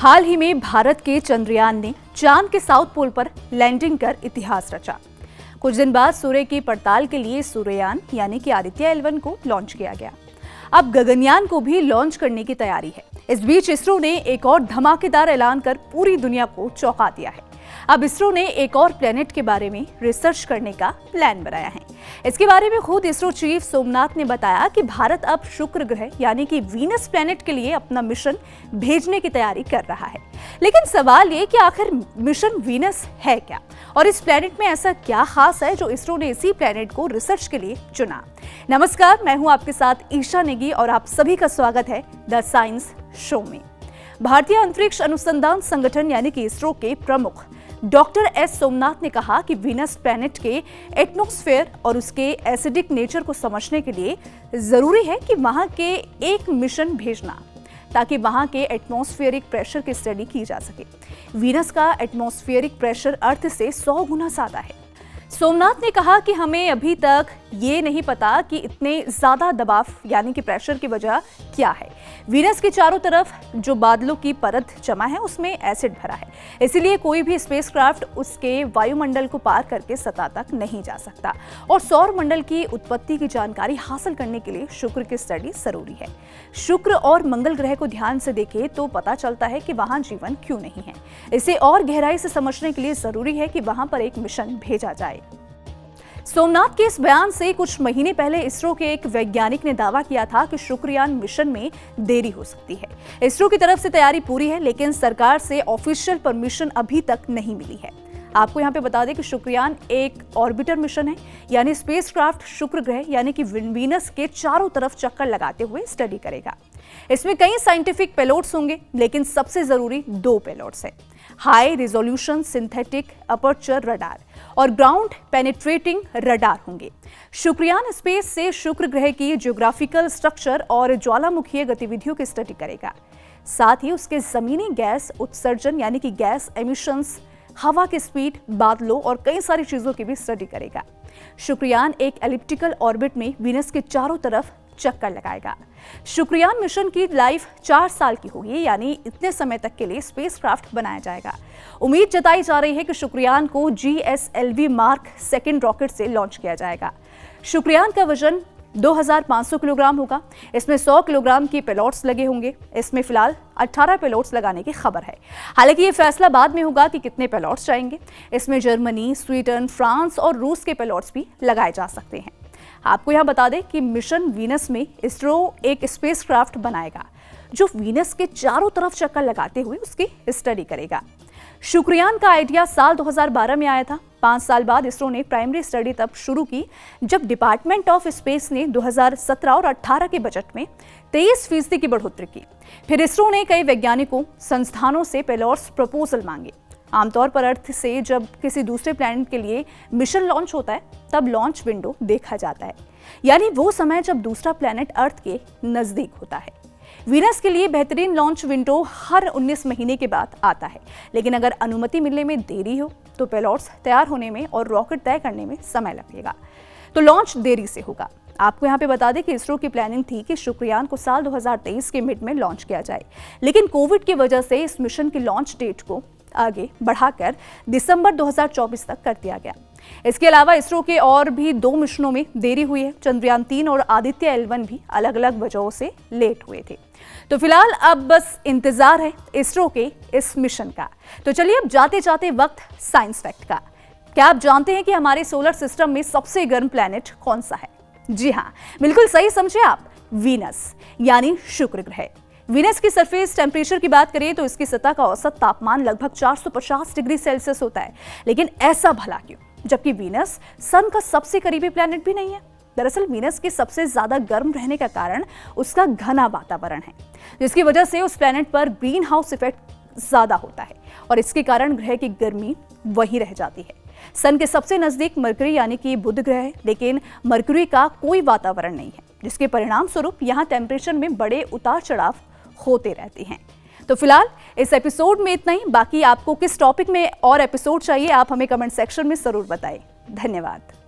हाल ही में भारत के चंद्रयान ने चांद के साउथ पोल पर लैंडिंग कर इतिहास रचा। कुछ दिन बाद सूर्य की पड़ताल के लिए सूर्ययान यानी कि आदित्य L1 को लॉन्च किया गया। अब गगनयान को भी लॉन्च करने की तैयारी है। इस बीच इसरो ने एक और धमाकेदार ऐलान कर पूरी दुनिया को चौंका दिया है। अब इसरो ने एक और प्लेनेट के बारे में रिसर्च करने का प्लान बनाया है। इसके बारे में खुद इसरो चीफ सोमनाथ ने बताया कि भारत अब शुक्र ग्रह यानी कि वीनस प्लेनेट के लिए अपना मिशन भेजने की तैयारी कर रहा है। लेकिन सवाल ये कि आखिर मिशन वीनस है क्या और इस प्लेनेट में ऐसा क्या खास है जो इसरो ने इसी प्लेनेट को रिसर्च के लिए चुना। नमस्कार, मैं हूं आपके साथ ईशा नेगी और आप सभी का स्वागत है द साइंस शो में। भारतीय अंतरिक्ष अनुसंधान संगठन यानी कि इसरो के प्रमुख डॉक्टर एस सोमनाथ ने कहा कि वीनस प्लैनेट के एटमॉस्फेयर और उसके एसिडिक नेचर को समझने के लिए जरूरी है कि वहां के एक मिशन भेजना ताकि वहां के एटमॉस्फेरिक प्रेशर की स्टडी की जा सके। वीनस का एटमॉस्फेरिक प्रेशर अर्थ से 100 गुना ज्यादा है। सोमनाथ ने कहा कि हमें अभी तक ये नहीं पता कि इतने ज्यादा दबाव यानी कि प्रेशर की वजह क्या है। वीनस के चारों तरफ जो बादलों की परत जमा है उसमें एसिड भरा है, इसीलिए कोई भी स्पेसक्राफ्ट उसके वायुमंडल को पार करके सतह तक नहीं जा सकता। और सौर मंडल की उत्पत्ति की जानकारी हासिल करने के लिए शुक्र की स्टडी जरूरी है। शुक्र और मंगल ग्रह को ध्यान से देखें तो पता चलता है कि वहां जीवन क्यों नहीं है। इसे और गहराई से समझने के लिए जरूरी है कि वहां पर एक मिशन भेजा जाए। सोमनाथ के इस बयान से कुछ महीने पहले इसरो के एक वैज्ञानिक ने दावा किया था कि शुक्रयान मिशन में देरी हो सकती है। इसरो की तरफ से तैयारी पूरी है, लेकिन सरकार से ऑफिशियल परमिशन अभी तक नहीं मिली है। आपको यहाँ पे बता दें कि शुक्रयान एक ऑर्बिटर मिशन है, यानी स्पेसक्राफ्ट शुक्र ग्रह यानी कि वीनस के चारों तरफ चक्कर लगाते हुए स्टडी करेगा। इसमें कई साइंटिफिक पेलोड्स होंगे, लेकिन सबसे जरूरी 2 पेलोड्स हैं। High resolution synthetic aperture radar और ग्राउंड पेनिट्रेटिंग रडार होंगे। शुक्रयान स्पेस से शुक्र ग्रह की ज्योग्राफिकल स्ट्रक्चर और ज्वालामुखीय गतिविधियों की स्टडी करेगा। साथ ही उसके जमीनी गैस उत्सर्जन यानी कि गैस एमिशंस, हवा की स्पीड, बादलों और कई सारी चीजों की भी स्टडी करेगा। शुक्रयान एक एलिप्टिकल ऑर्बिट में वीनस के चारों तरफ चक्कर लगाएगा। शुक्रयान मिशन की लाइफ 4 साल की होगी, यानी इतने समय तक के लिए स्पेसक्राफ्ट बनाया जाएगा। उम्मीद जताई जा रही है कि शुक्रयान को GSLV मार्क 2 रॉकेट से लॉन्च किया जाएगा। शुक्रयान का वजन 2500 किलोग्राम होगा। इसमें 100 किलोग्राम की पेलोड्स लगे होंगे। इसमें फिलहाल 18 पेलोड्स लगाने की खबर है। हालांकि ये फैसला बाद में होगा कि कितने पेलोड्स जाएंगे। इसमें जर्मनी, स्वीडन, फ्रांस और रूस के पेलोड्स भी लगाए जा सकते हैं। आपको यहां बता दें कि मिशन वीनस में इसरो एक स्पेसक्राफ्ट बनाएगा जो वीनस के चारों तरफ चक्कर लगाते हुए उसकी स्टडी करेगा। शुक्रयान का आइडिया साल 2012 में आया था। 5 साल बाद इसरो ने प्राइमरी स्टडी तब शुरू की जब डिपार्टमेंट ऑफ स्पेस ने 2017 और 18 के बजट में 23% की बढ़ोतरी की। फिर इसरो ने कई वैज्ञानिकों, संस्थानों से पेलोड्स प्रपोजल मांगे। आमतौर पर अर्थ से जब किसी दूसरे प्लैनेट के लिए मिशन लॉन्च होता है तब लॉन्च विंडो देखा जाता है, यानी वो समय जब दूसरा प्लैनेट अर्थ के नजदीक होता है। वीनस के लिए बेहतरीन लॉन्च विंडो हर 19 महीने के बाद आता है, लेकिन अगर अनुमति मिलने में देरी हो तो पेलोड्स तैयार होने में और रॉकेट तय करने में समय लगेगा, तो लॉन्च देरी से होगा। आपको यहाँ पे बता दें कि इसरो की प्लानिंग थी कि शुक्रयान को साल 2023 के मिड में लॉन्च किया जाए, लेकिन कोविड की वजह से इस मिशन की लॉन्च डेट को आगे बढ़ाकर दिसंबर 2024 तक कर दिया गया। इसके अलावा इसरो के और भी 2 मिशनों में देरी हुई है। चंद्रयान 3 और आदित्य L1 भी अलग अलग वजहों से लेट हुए थे। तो फिलहाल अब बस इंतजार है इसरो के इस मिशन का। तो चलिए अब जाते जाते वक्त साइंस फैक्ट का। क्या आप जानते हैं कि हमारे सोलर सिस्टम में सबसे गर्म प्लैनेट कौन सा है? जी हाँ, बिल्कुल सही समझे आप, वीनस यानी शुक्र ग्रह। वीनस की सरफेस टेम्परेचर की बात करें तो इसकी सतह का औसत तापमान लगभग 450 डिग्री सेल्सियस होता है। लेकिन ऐसा भला क्यों, जबकि वीनस सन का सबसे करीबी प्लैनेट भी नहीं है? दरअसल वीनस के सबसे ज्यादा गर्म रहने का कारण उसका घना वातावरण है, जिसकी वजह से उस प्लैनेट पर ग्रीन हाउस इफेक्ट ज्यादा होता है और इसके कारण ग्रह की गर्मी वही रह जाती है। सन के सबसे नजदीक मरकरी यानी कि बुध ग्रह है, लेकिन मरकरी का कोई वातावरण नहीं है, जिसके परिणाम स्वरूप यहाँ टेम्परेचर में बड़े उतार चढ़ाव होते रहते हैं। तो फिलहाल इस एपिसोड में इतना ही। बाकी आपको किस टॉपिक में और एपिसोड चाहिए आप हमें कमेंट सेक्शन में जरूर बताएं। धन्यवाद।